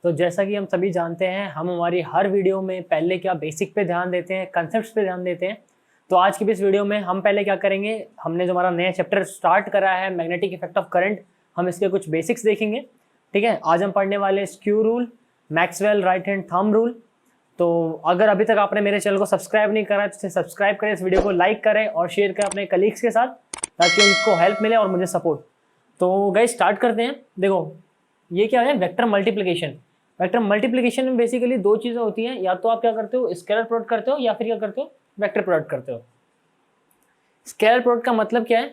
तो जैसा कि हम सभी जानते हैं, हम हमारी हर वीडियो में पहले क्या बेसिक पे ध्यान देते हैं, कंसेप्ट्स पे ध्यान देते हैं। तो आज की इस वीडियो में हम पहले क्या करेंगे, हमने जो हमारा नया चैप्टर स्टार्ट करा है मैग्नेटिक इफेक्ट ऑफ करंट, हम इसके कुछ बेसिक्स देखेंगे। ठीक है, आज हम पढ़ने वाले skew rule, Maxwell right hand thumb rule. तो अगर अभी तक आपने मेरे चैनल को सब्सक्राइब नहीं करा है तो सब्सक्राइब करें, इस वीडियो को लाइक करें और शेयर करें अपने कलीग्स के साथ ताकि उनको हेल्प मिले और मुझे सपोर्ट। तो गाइस स्टार्ट करते हैं। देखो ये क्या है, वेक्टर मल्टीप्लिकेशन। वेक्टर मल्टीप्लिकेशन में बेसिकली दो चीज़ें होती हैं, या तो आप क्या करते हो स्केलर प्रोडक्ट करते हो या फिर क्या करते हो वेक्टर प्रोडक्ट करते हो। स्केलर प्रोडक्ट का मतलब क्या है,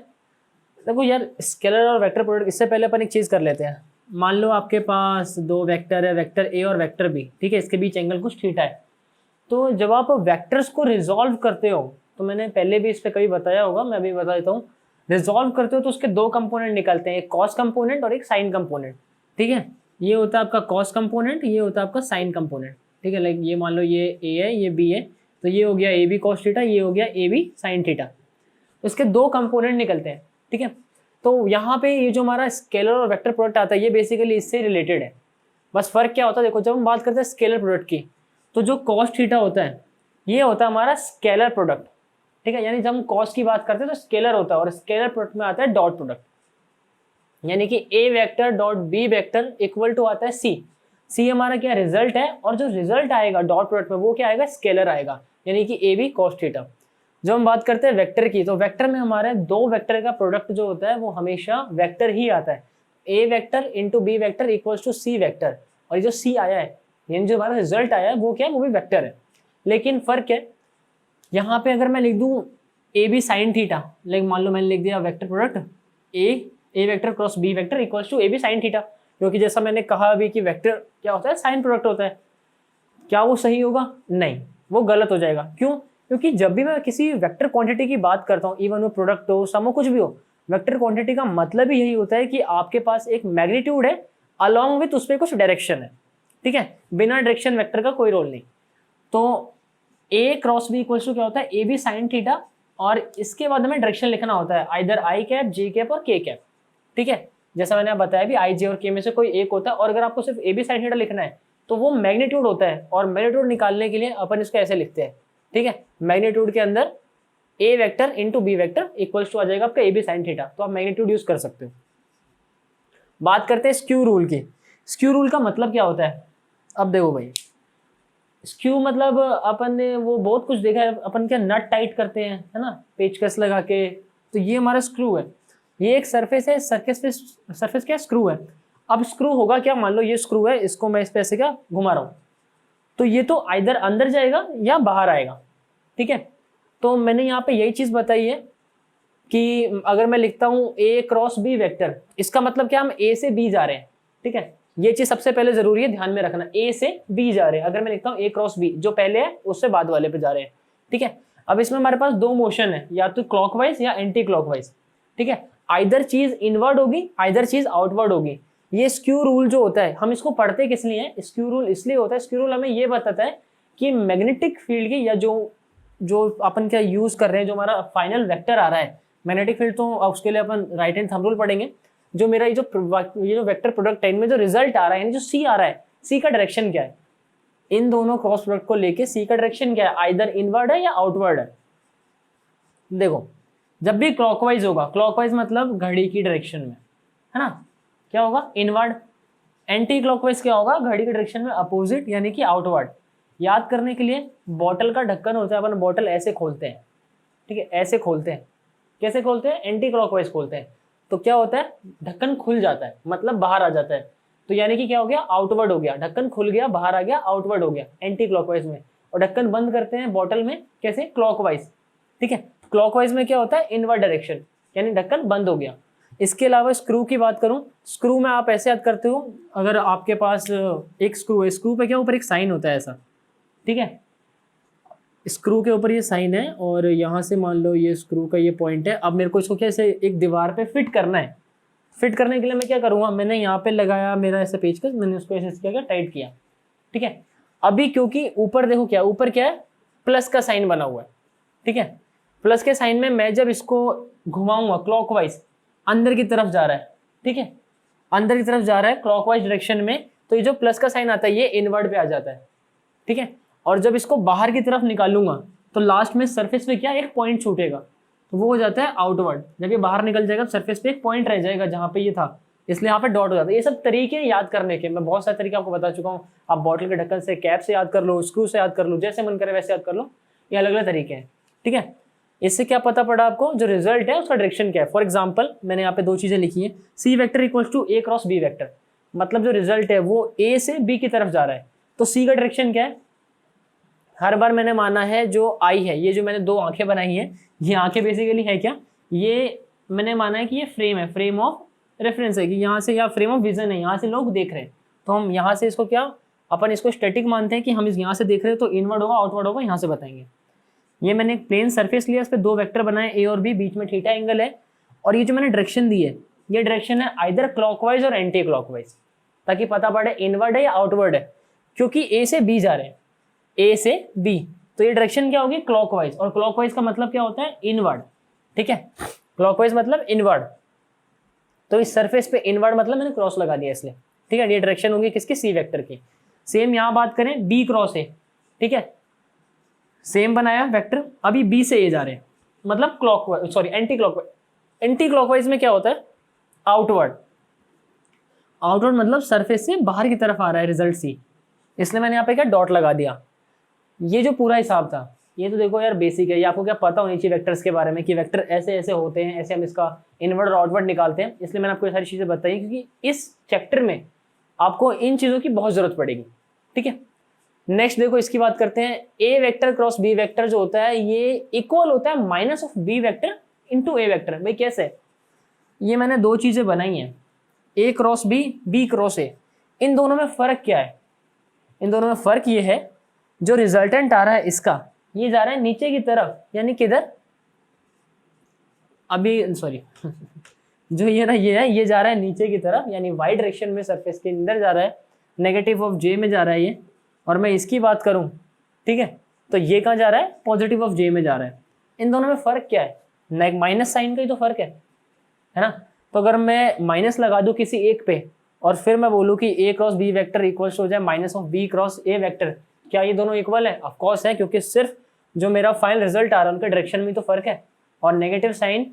देखो यार स्केलर और वेक्टर प्रोडक्ट, इससे पहले अपन एक चीज़ कर लेते हैं। मान लो आपके पास दो वेक्टर है, वेक्टर ए और वेक्टर बी, ठीक है, इसके बीच एंगल कुछ थीटा है। तो जब आप वेक्टर्स को रिजॉल्व करते हो, तो मैंने पहले भी इस पर कभी बताया होगा, मैं अभी बता देता हूँ। रिजॉल्व करते हो तो उसके दो कंपोनेंट निकलते हैं, एक कॉस कंपोनेंट और एक साइन कंपोनेंट। ठीक है, ये होता है आपका कॉस कंपोनेंट, ये होता है आपका साइन कंपोनेंट। ठीक है, लाइक ये मान लो ये ए है, ये बी है, तो ये हो गया ए बी कॉस थीटा, ये हो गया ए बी साइन थीटा। इसके दो कंपोनेंट निकलते हैं। ठीक है, तो यहाँ पे ये जो हमारा स्केलर और वेक्टर प्रोडक्ट आता है, ये बेसिकली इससे रिलेटेड है। बस फर्क क्या होता है, देखो जब हम बात करते हैं स्केलर प्रोडक्ट की, तो जो कॉस थीटा होता है ये होता है हमारा स्केलर प्रोडक्ट। ठीक है, यानी जब हम कॉस की बात करते हैं तो स्केलर होता है, और स्केलर प्रोडक्ट में आता है डॉट प्रोडक्ट, यानी कि A vector dot B vector equal to आता है सी। सी हमारा क्या रिजल्ट है, और जो रिजल्ट आएगा डॉट प्रोडक्ट में वो क्या आएगा, स्केलर आएगा, यानी कि ए बी कॉस थीटा। जब हम बात करते हैं वेक्टर की, तो वेक्टर में हमारे दो वेक्टर का प्रोडक्ट जो होता है वो हमेशा वेक्टर ही आता है। A vector into B vector equals to C vector, और ये जो सी आया है यानी जो हमारा रिजल्ट आया है वो क्या है, वो भी वेक्टर है। लेकिन फर्क है यहाँ पे, अगर मैं लिख दूं a b sine theta, like मान लो मैंने लिख दिया vector product a vector cross B vector equals to a b sine theta, क्योंकि जैसा मैंने कहा अभी कि वेक्टर क्या होता है, साइन प्रोडक्ट होता है। क्या वो सही होगा? नहीं, वो गलत हो जाएगा। क्यों? क्योंकि जब भी मैं किसी वेक्टर क्वांटिटी की बात करता हूँ, इवन वो प्रोडक्ट हो, सम हो, कुछ भी हो, वेक्टर क्वांटिटी का मतलब ही यही होता है कि आपके पास एक मैग्नीट्यूड है अलॉन्ग विथ उस पर कुछ डायरेक्शन है। ठीक है, बिना डायरेक्शन वेक्टर का कोई रोल नहीं। तो ए क्रॉस बी इक्वल्स टू क्या होता है, ए बी साइन थीटा, और इसके बाद हमें डायरेक्शन लिखना होता है, either I cap, J cap और के कैप। ठीक है, जैसा मैंने बताया भी, आई जे और के में से कोई एक होता है, और अगर आपको सिर्फ ए बी साइन थीटा लिखना है तो वो मैग्नीट्यूड होता है, और मैग्नीट्यूड निकालने के लिए अपन इसको ऐसे लिखते हैं। ठीक है, मैग्नीट्यूड के अंदर A vector into B vector equals to आ जाएगा आपका ए बी साइन थीटा, तो आप मैग्नीट्यूड यूज कर सकते हो। बात करते हैं स्क्यू रूल की। स्क्यू रूल का मतलब क्या होता है, अब देखो भाई, स्क्यू मतलब अपन ने वो बहुत कुछ देखा है, अपन क्या नट टाइट करते हैं, है ना, पेचकस लगा के। तो ये हमारा स्क्रू है, ये एक सरफेस है, सरफेस क्या स्क्रू है। अब स्क्रू होगा क्या, मान लो ये स्क्रू है, इसको मैं इस पे ऐसे क्या घुमा रहा हूँ, तो ये तो आइदर अंदर जाएगा या बाहर आएगा। ठीक है, तो मैंने यहाँ पे यही चीज बताई है कि अगर मैं लिखता हूँ ए क्रॉस बी वेक्टर, इसका मतलब क्या, हम ए से बी जा रहे हैं। ठीक है, ये चीज सबसे पहले जरूरी है ध्यान में रखना, ए से बी जा रहे हैं। अगर मैं लिखता हूँ ए क्रॉस बी, जो पहले है उससे बाद वाले पे जा रहे हैं। ठीक है, अब इसमें हमारे पास दो मोशन है, या तो क्लॉकवाइज या एंटी क्लॉकवाइज। ठीक है, आइदर चीज इनवर्ड होगी, आइदर चीज आउटवर्ड होगी। ये स्क्यू रूल जो होता है, हम इसको पढ़ते किस लिए हैं, स्क्यू रूल इसलिए होता है, स्क्यू रूल हमें ये बताता है कि मैग्नेटिक फील्ड की, या जो अपन क्या यूज कर रहे हैं, जो हमारा फाइनल वेक्टर आ रहा है मैग्नेटिक फील्ड, तो उसके लिए अपन राइट हैंड थंब रूल पढ़ेंगे। जो मेरा ये जो वेक्टर प्रोडक्ट है, इनमें जो रिजल्ट आ रहा है, यानी जो सी आ रहा है, सी का डायरेक्शन क्या है, इन दोनों क्रॉस प्रोडक्ट को लेके सी का डायरेक्शन क्या है, आइदर इनवर्ड है या आउटवर्ड है। देखो जब भी क्लॉकवाइज होगा, क्लॉकवाइज मतलब घड़ी की डायरेक्शन में, है ना, क्या होगा, इनवर्ड। एंटी क्लॉकवाइज क्या होगा, घड़ी की डायरेक्शन में अपोजिट, यानी कि आउटवर्ड। याद करने के लिए, बॉटल का ढक्कन होता है, अपन बॉटल ऐसे खोलते हैं। ठीक है, ऐसे खोलते हैं, कैसे खोलते हैं, एंटी क्लॉकवाइज खोलते हैं। तो क्या होता है, ढक्कन खुल जाता है, मतलब बाहर आ जाता है। तो यानी कि क्या हो गया, आउटवर्ड हो गया, ढक्कन खुल गया, बाहर आ गया, आउटवर्ड हो गया एंटी क्लॉकवाइज में। और ढक्कन बंद करते हैं बॉटल में, कैसे, क्लॉकवाइज। ठीक है, क्लॉकवाइज में क्या होता है, इनवर्ड डायरेक्शन, यानी ढक्कन बंद हो गया। इसके अलावा स्क्रू की बात करूं, स्क्रू में आप ऐसे याद करते हो, अगर आपके पास एक स्क्रू है, स्क्रू पे क्या ऊपर एक साइन होता है ऐसा। ठीक है, स्क्रू के ऊपर ये साइन है, और यहाँ से मान लो ये स्क्रू का ये पॉइंट है। अब मेरे को इसको कैसे एक दीवार पे फिट करना है। फिट करने के लिए मैं क्या करूँगा, मैंने यहाँ पे लगाया मेरा ऐसा पेचकस, मैंने उसको ऐसे क्या टाइट किया। ठीक है, अभी क्योंकि ऊपर देखो क्या, ऊपर क्या है, प्लस का साइन बना हुआ है। ठीक है, प्लस के साइन में मैं जब इसको घुमाऊंगा क्लॉकवाइज, अंदर की तरफ जा रहा है। ठीक है, अंदर की तरफ जा रहा है क्लॉकवाइज डायरेक्शन में, तो ये जो प्लस का साइन आता है ये इनवर्ड पे आ जाता है, ठीक है। और जब इसको बाहर की तरफ निकालूंगा तो लास्ट में सरफेस पे क्या एक पॉइंट छूटेगा, तो वो हो जाता है आउटवर्ड। जब ये बाहर निकल जाएगा सरफेस पे एक पॉइंट रह जाएगा जहाँ पे ये था, इसलिए यहाँ पे डॉट हो जाता है। ये सब तरीके याद करने के, मैं बहुत सारे तरीके आपको बता चुका हूँ। आप बॉटल के ढक्कन से, कैप से याद कर लो, स्क्रू से याद कर लो, जैसे मन करे वैसे याद कर लो, ये अलग अलग तरीके हैं, ठीक है। इससे क्या पता पड़ा आपको, जो रिजल्ट है उसका डायरेक्शन क्या है। फॉर एग्जाम्पल मैंने यहाँ पे दो चीजें लिखी है, C vector equals to A cross B vector, मतलब जो रिजल्ट है वो ए से बी की तरफ जा रहा है, तो सी का डायरेक्शन क्या है। हर बार मैंने माना है जो आई है, ये जो मैंने दो आंखें बनाई है, ये आंखें बेसिकली है क्या, ये मैंने माना है कि ये फ्रेम है, फ्रेम ऑफ रेफरेंस है, कि यहाँ से या फ्रेम ऑफ विजन है, यहाँ से लोग देख रहे हैं, तो हम यहाँ से इसको क्या, अपन इसको स्टैटिक मानते हैं कि हम इस यहाँ से देख रहे हैं, तो इनवर्ड होगा आउटवर्ड होगा, यहाँ से बताएंगे। ये मैंने एक प्लेन सरफेस लिया, इस पर दो वेक्टर बनाए ए और बी, बीच में थीटा एंगल है, और ये जो मैंने डायरेक्शन दी है, ये डायरेक्शन है आइदर क्लॉकवाइज और एंटी क्लॉकवाइज, ताकि पता पड़े इनवर्ड है या आउटवर्ड है, क्योंकि ए से बी जा रहे हैं, ए से बी, तो ये डायरेक्शन क्या होगी क्लॉकवाइज, और क्लॉकवाइज का मतलब क्या होता है इनवर्ड, ठीक है। क्लॉकवाइज मतलब इनवर्ड, तो इस सरफेस पे इनवर्ड मतलब मैंने क्रॉस लगा दिया इसलिए, ठीक है। ये डायरेक्शन होगी किसकी, सी वेक्टर की। सेम यहाँ बात करें बी क्रॉस ए, ठीक है, सेम बनाया वेक्टर, अभी बी से ए जा रहे हैं, मतलब clockwise, sorry anti clockwise. Anti clockwise में क्या होता है आउटवर्ड, आउटवर्ड मतलब सरफेस से बाहर की तरफ आ रहा है रिजल्ट सी, इसलिए मैंने यहाँ पे क्या डॉट लगा दिया। ये जो पूरा हिसाब था, ये तो देखो यार बेसिक है, ये आपको क्या पता होनी चाहिए वेक्टर्स के बारे में, कि वेक्टर ऐसे ऐसे होते हैं, ऐसे हम इसका इनवर्ड और आउटवर्ड निकालते हैं, इसलिए मैंने आपको ये सारी चीजें बताई, क्योंकि इस चैप्टर में आपको इन चीजों की बहुत जरूरत पड़ेगी, ठीक है। नेक्स्ट देखो इसकी बात करते हैं, A vector cross B vector जो होता है ये इक्वल होता है minus of B vector into A vector. भाई कैसे, ये मैंने दो चीजें बनाई हैं, A cross B, B cross A, इन दोनों में फर्क क्या है, इन दोनों में फर्क ये है, जो रिजल्टेंट आ रहा है इसका, ये जा रहा है नीचे की तरफ, यानी किधर, अभी सॉरी जो ये ना ये है, ये जा रहा है नीचे की तरफ, यानी वाई डायरेक्शन में सरफेस के अंदर जा रहा है, नेगेटिव ऑफ जे में जा रहा है ये। और मैं इसकी बात करूं, ठीक है, तो ये कहाँ जा रहा है, पॉजिटिव ऑफ जे में जा रहा है। इन दोनों में फर्क क्या है, माइनस साइन का ही तो फर्क है ना। तो अगर मैं माइनस लगा दूं किसी एक पे, और फिर मैं बोलूं कि a cross B vector equals हो जाए minus of b cross a vector, क्या ये दोनों इक्वल है, ऑफ कोर्स है, क्योंकि सिर्फ जो मेरा फाइनल रिजल्ट आ रहा है उनके डायरेक्शन में तो फर्क है, और नेगेटिव साइन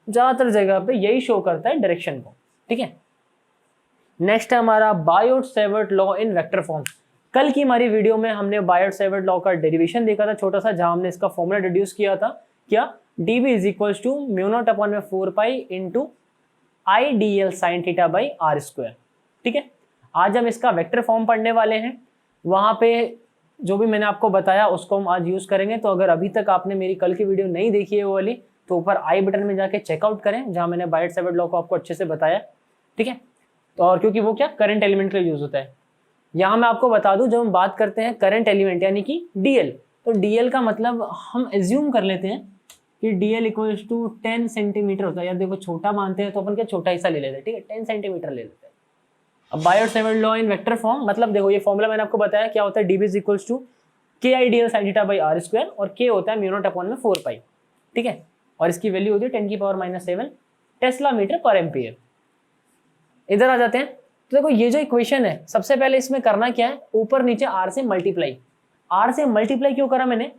ज्यादातर जगह पे यही शो करता है डायरेक्शन को, ठीक है। नेक्स्ट है हमारा Biot-Savart law in vector form. कल की हमारी वीडियो में हमने बायोट-सेवर्ट लॉ का डेरिवेशन देखा था छोटा सा, जहां हमने इसका फॉर्मूला डिड्यूस किया था, क्या, dB इज इक्वल्स टू म्यू0 अपॉन में 4 pi into I D L sine theta by are square, ठीक है। आज हम इसका वेक्टर फॉर्म पढ़ने वाले हैं, वहां पे जो भी मैंने आपको बताया उसको हम आज यूज करेंगे। तो अगर अभी तक आपने मेरी कल की वीडियो नहीं देखी है वो वाली, तो ऊपर आई बटन में जाके चेकआउट करें, जहां मैंने बायोट-सेवर्ट लॉ को आपको अच्छे से बताया, ठीक है। तो और क्योंकि वो क्या करंट एलिमेंट के लिए यूज होता है। यहाँ मैं आपको बता दूं, जब हम बात करते हैं करंट एलिमेंट यानी कि डीएल, तो डीएल का मतलब हम एज्यूम कर लेते हैं कि डीएल इक्वल्स टू 10 सेंटीमीटर होता है। यार देखो छोटा मानते हैं तो अपन क्या छोटा हिस्सा ले लेते हैं, ठीक है, 10 सेंटीमीटर ले लेते हैं। अब Biot-Savart law in vector form मतलब देखो, ये फॉर्मूला मैंने आपको बताया क्या होता है, dB इज इक्वल्स टू के I D L sine theta by are square, और के होता है म्यू0 अपॉन में 4 पाई, ठीक है, और इसकी वैल्यू होती है 10⁻⁷ टेस्ला मीटर पर एम्पियर। इधर आ जाते हैं, तो देखो ये जो इक्वेशन है, सबसे पहले इसमें करना क्या है, ऊपर नीचे आर से मल्टीप्लाई। आर से मल्टीप्लाई क्यों करा मैंने,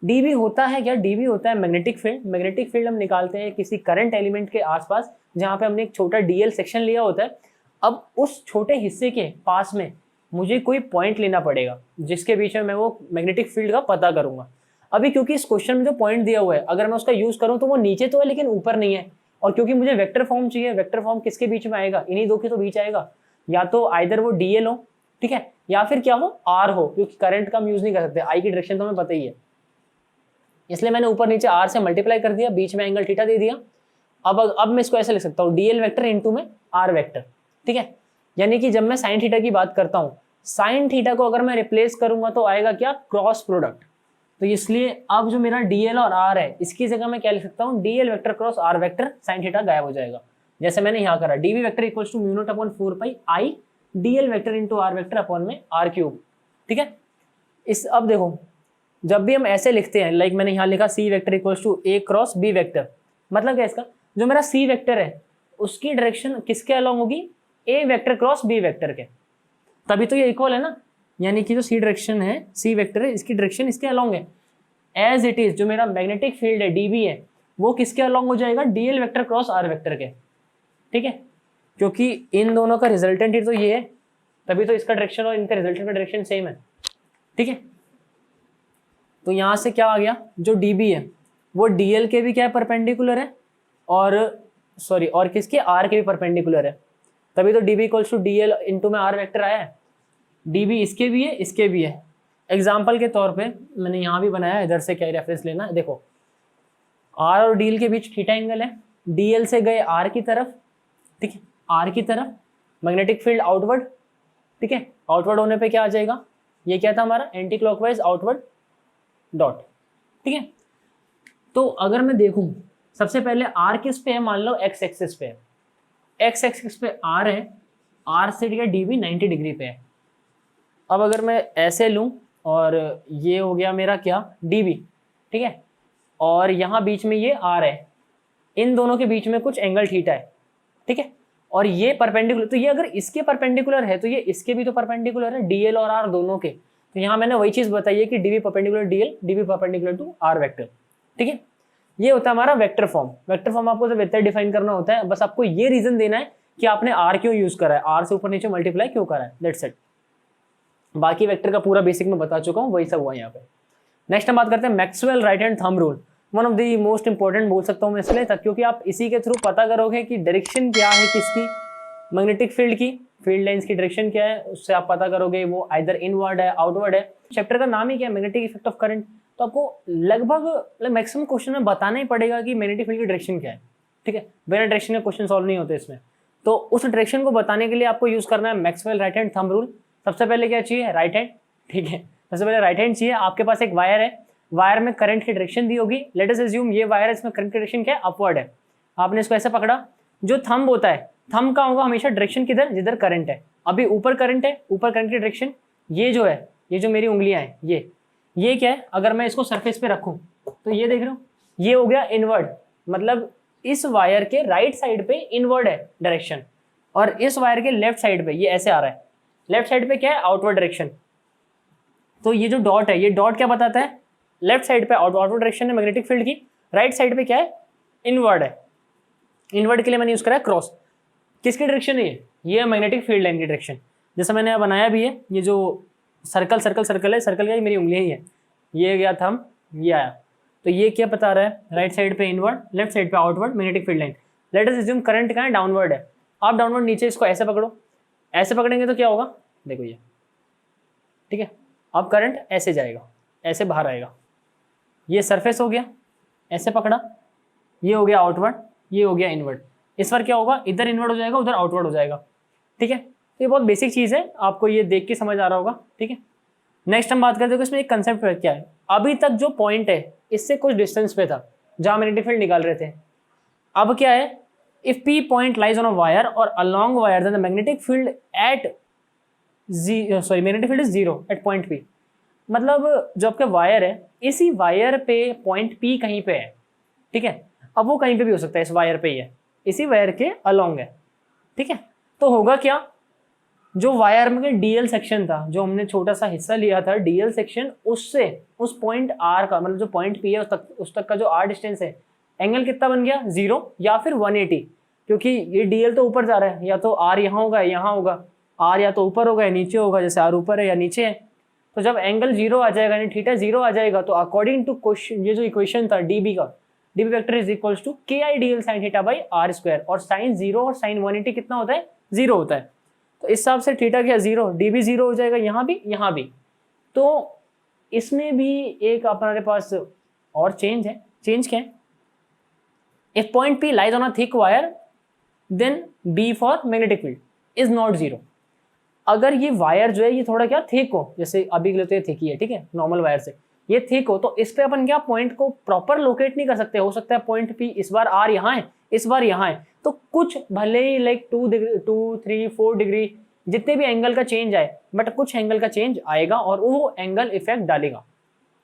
डीबी होता है क्या, डीबी होता है मैग्नेटिक फील्ड। मैग्नेटिक फील्ड हम निकालते हैं किसी करंट एलिमेंट के आसपास, जहां पे हमने एक छोटा डीएल सेक्शन लिया होता है। अब उस छोटे हिस्से के पास में मुझे कोई पॉइंट लेना पड़ेगा, जिसके बीच में मैं वो मैग्नेटिक फील्ड का पता करूंगा। अभी क्योंकि इस क्वेश्चन में जो पॉइंट दिया हुआ है, अगर मैं उसका यूज करूं तो वो नीचे तो है लेकिन ऊपर नहीं है, और क्योंकि मुझे वेक्टर फॉर्म चाहिए, वेक्टर फॉर्म किसके बीच में आएगा, इन्हीं दो के तो बीच आएगा, या तो आइदर वो डीएल हो, ठीक है, या फिर क्या हो आर हो, क्योंकि करंट का हम यूज नहीं कर सकते, आई की डायरेक्शन तो हमें पता ही है। इसलिए मैंने ऊपर नीचे आर से मल्टीप्लाई कर दिया, बीच में एंगल थीटा दे दिया। अब मैं इसको ऐसे लिख सकता हूँ, डीएल वेक्टर इंटू में आर वेक्टर, ठीक है। यानी कि जब मैं साइन थीटा की बात करता हूँ, साइन थीटा को अगर मैं रिप्लेस करूंगा तो आएगा क्या, क्रॉस प्रोडक्ट। तो इसलिए अब जो मेरा डीएल और आर है, इसकी जगह मैं क्या लिख सकता हूँ, DL vector cross are vector, sine theta गायब हो जाएगा, जैसे मैंने यहाँ करा, डीवी वेक्टर इक्वल्स टू म्यू0 upon 4 pi I DL vector into R vector upon में आर क्यूब, ठीक है। इस अब देखो, जब भी हम ऐसे लिखते हैं, लाइक मैंने यहाँ लिखा C vector equals to A cross B vector, मतलब क्या इसका, जो मेरा सी वेक्टर है उसकी डायरेक्शन किसके अलॉन्ग होगी, ए वेक्टर क्रॉस बी वेक्टर के। तभी तो ये इक्वल है ना, यानी कि जो सी डायरेक्शन है, सी वेक्टर है, इसकी डायरेक्शन इसके अलोंग है। एज इट इज जो मेरा मैग्नेटिक फील्ड है डीबी है, वो किसके अलोंग हो जाएगा, dl vector cross are vector के, ठीक है, क्योंकि इन दोनों का रिजल्टेंट ही तो ये है, तभी तो इसका डायरेक्शन और इनका रिजल्टेंट का डायरेक्शन सेम है, ठीक है। तो यहां से क्या आ गया, जो डीबी है वो डीएल के भी क्या है, परपेंडिकुलर है, और सॉरी और किसके, आर के भी परपेंडिकुलर है, तभी तो dB equals to dl into में आर वेक्टर आया है। डीबी इसके भी है, इसके भी है। एग्जाम्पल के तौर पे मैंने यहाँ भी बनाया, इधर से क्या रेफरेंस लेना है, देखो आर और डीएल के बीच थीटा एंगल है, डीएल से गए आर की तरफ, ठीक है, आर की तरफ, मैग्नेटिक फील्ड आउटवर्ड, ठीक है, आउटवर्ड होने पे क्या आ जाएगा, ये क्या था हमारा, एंटी क्लॉकवाइज आउटवर्ड डॉट, ठीक है। तो अगर मैं देखूं, सबसे पहले आर किस पे है, मान लो एक्स एक्सिस पे है, एक्स एक्सिस पे आर है, आर से क्या डीबी 90 डिग्री पे है। अब अगर मैं ऐसे लूं और ये हो गया मेरा क्या, डीबी, ठीक है, और यहाँ बीच में ये आर है, इन दोनों के बीच में कुछ एंगल थीटा है, ठीक है, और ये परपेंडिकुलर, तो ये अगर इसके परपेंडिकुलर है तो ये इसके भी तो परपेंडिकुलर है, डीएल और आर दोनों के। तो यहाँ मैंने वही चीज बताई है कि dB perpendicular dl, dB perpendicular to r vector, ठीक है। ये होता है हमारा वेक्टर फॉर्म। वेक्टर फॉर्म आपको सिर्फ इतना डिफाइन करना होता है, बस आपको ये रीजन देना है कि आपने आर क्यों यूज करा है, आर से ऊपर नीचे मल्टीप्लाई क्यों करा है, दैट्स इट। बाकी वेक्टर का पूरा बेसिक में बता चुका हूँ, वही सब हुआ यहाँ पे। नेक्स्ट हम बात करते हैं Maxwell right hand thumb rule, one of the most important बोल सकता हूँ मैं इसलिए तक क्योंकि आप इसी के थ्रू पता करोगे कि डायरेक्शन क्या है किसकी, मैग्नेटिक फील्ड की, फील्ड लाइंस की डायरेक्शन क्या है, उससे आप पता करोगे वो आइदर इनवर्ड है आउटवर्ड है। चैप्टर का नाम ही क्या है, मैग्नेटिक इफेक्ट ऑफ करंट, तो आपको लगभग मैक्सिमम क्वेश्चन में बताना ही पड़ेगा कि मैग्नेटिक फील्ड की डायरेक्शन क्या है, ठीक है, बिना डायरेक्शन के क्वेश्चन सॉल्व नहीं होते इसमें। तो उस डायरेक्शन को बताने के लिए आपको यूज करना है Maxwell right hand thumb rule. सबसे पहले क्या चाहिए, राइट हैंड, ठीक है, सबसे पहले राइट हैंड चाहिए। आपके पास एक वायर है, वायर में करंट की डायरेक्शन दी होगी, लेट अस अज्यूम ये वायर है, इसमें करंट की डायरेक्शन क्या है, अपवर्ड है। आपने इसको ऐसे पकड़ा, जो थंब होता है, थंब का होगा हमेशा डायरेक्शन किधर, जिधर करंट है। अभी ऊपर करंट है, ऊपर करंट की डायरेक्शन, ये जो है, ये जो मेरी उंगलियां हैं, ये क्या है, अगर मैं इसको सरफेस पे रखूं तो ये देख रहे हो, ये हो गया इनवर्ड, मतलब इस वायर के राइट साइड पे इनवर्ड है डायरेक्शन, और इस वायर के लेफ्ट साइड पे ये ऐसे आ रहा है, लेफ्ट साइड पे क्या है, आउटवर्ड डायरेक्शन। तो ये जो डॉट है, ये डॉट क्या बताता है, लेफ्ट साइड पे आउटवर्ड डायरेक्शन है मैग्नेटिक फील्ड की, राइट साइड पे क्या है, इनवर्ड है। इनवर्ड के लिए मैंने यूज करा क्रॉस, किसकी डायरेक्शन है ये मैग्नेटिक फील्ड लाइन की डायरेक्शन। जैसा मैंने बनाया भी है, ये जो सर्कल सर्कल सर्कल है, सर्कल क्या, मेरी उंगलियां ही है, ये गया थंब, ये आया, तो ये क्या बता रहा है, राइट साइड पे इनवर्ड, लेफ्ट साइड पे outward magnetic field line. Let us assume current कहाँ है, डाउनवर्ड है। आप डाउनवर्ड नीचे इसको ऐसे पकड़ो, ऐसे पकड़ेंगे तो क्या होगा, देखो ये, ठीक है, अब करंट ऐसे जाएगा, ऐसे बाहर आएगा, ये सरफेस हो गया, ऐसे पकड़ा, ये हो गया आउटवर्ड, ये हो गया इनवर्ड। इस बार क्या होगा, इधर इनवर्ड हो जाएगा, उधर आउटवर्ड हो जाएगा, ठीक है। ये बहुत बेसिक चीज़ है, आपको ये देख के समझ आ रहा होगा, ठीक है। नेक्स्ट हम बात करते हैं कि इसमें एक कंसेप्ट क्या है। अभी तक जो पॉइंट है इससे कुछ डिस्टेंस पे था जहां मैग्नेटिक फील्ड निकाल रहे थे, अब क्या है, if P point lies on a wire और along wire then the magnetic field at magnetic field is zero at point P. मतलब जो आपका वायर है, इसी वायर पे पॉइंट पी कहीं पे है, ठीक है, अब वो कहीं पे भी हो सकता है, इस वायर पे ही है, इसी वायर के अलोंग है, ठीक है। तो होगा क्या, जो वायर में डीएल सेक्शन था, जो हमने छोटा सा हिस्सा लिया था डीएल सेक्शन, उससे उस पॉइंट आर का, मतलब जो पॉइंट पी है उस तक का जो आर डिस्टेंस है, एंगल कितना बन गया, 0 या फिर 180, क्योंकि ये डीएल तो ऊपर जा रहा है, या तो आर यहाँ होगा यहाँ होगा, आर या तो ऊपर होगा या नीचे होगा, जैसे आर ऊपर है या नीचे है। तो जब एंगल 0 आ जाएगा, यानी थीटा 0 आ जाएगा, तो अकॉर्डिंग टू क्वेश्चन, ये जो इक्वेशन था डीबी का, dB vector is equals to के I D L sine theta by are square, और साइन 0 और साइन 180 कितना होता है, 0 होता है। तो इस हिसाब से थीटा क्या 0, डीबी 0 हो जाएगा, यहाँ भी। तो इसमें भी एक हमारे पास और चेंज है, चेंज क्या है, if point p lies on a thick wire then B for magnetic field is not 0। अगर ये वायर जो है ये थोड़ा क्या थिक हो, जैसे अभी के लिए तो ये थिक ही है, ठीक है, नॉर्मल वायर से ये थिक हो, तो इस पे अपन क्या पॉइंट को प्रॉपर लोकेट नहीं कर सकते। हो सकता है पॉइंट पी इस बार आर यहाँ है, इस बार यहाँ है, तो कुछ भले ही लाइक 2 डिग्री 2, 3, 4 डिग्री जितने भी एंगल का चेंज आए, बट कुछ एंगल का चेंज आएगा और वो एंगल इफेक्ट डालेगा,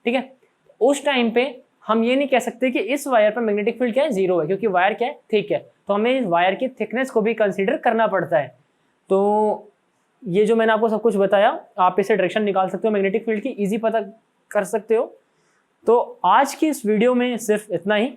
ठीक है। उस टाइम पे हम ये नहीं कह सकते कि इस वायर पर मैग्नेटिक फील्ड क्या है, 0 है, क्योंकि वायर क्या है, थिक है, तो हमें इस वायर की थिकनेस को भी कंसीडर करना पड़ता है। तो ये जो मैंने आपको सब कुछ बताया, आप इसे डायरेक्शन निकाल सकते हो मैग्नेटिक फील्ड की, इजी पता कर सकते हो। तो आज की इस वीडियो में सिर्फ इतना ही।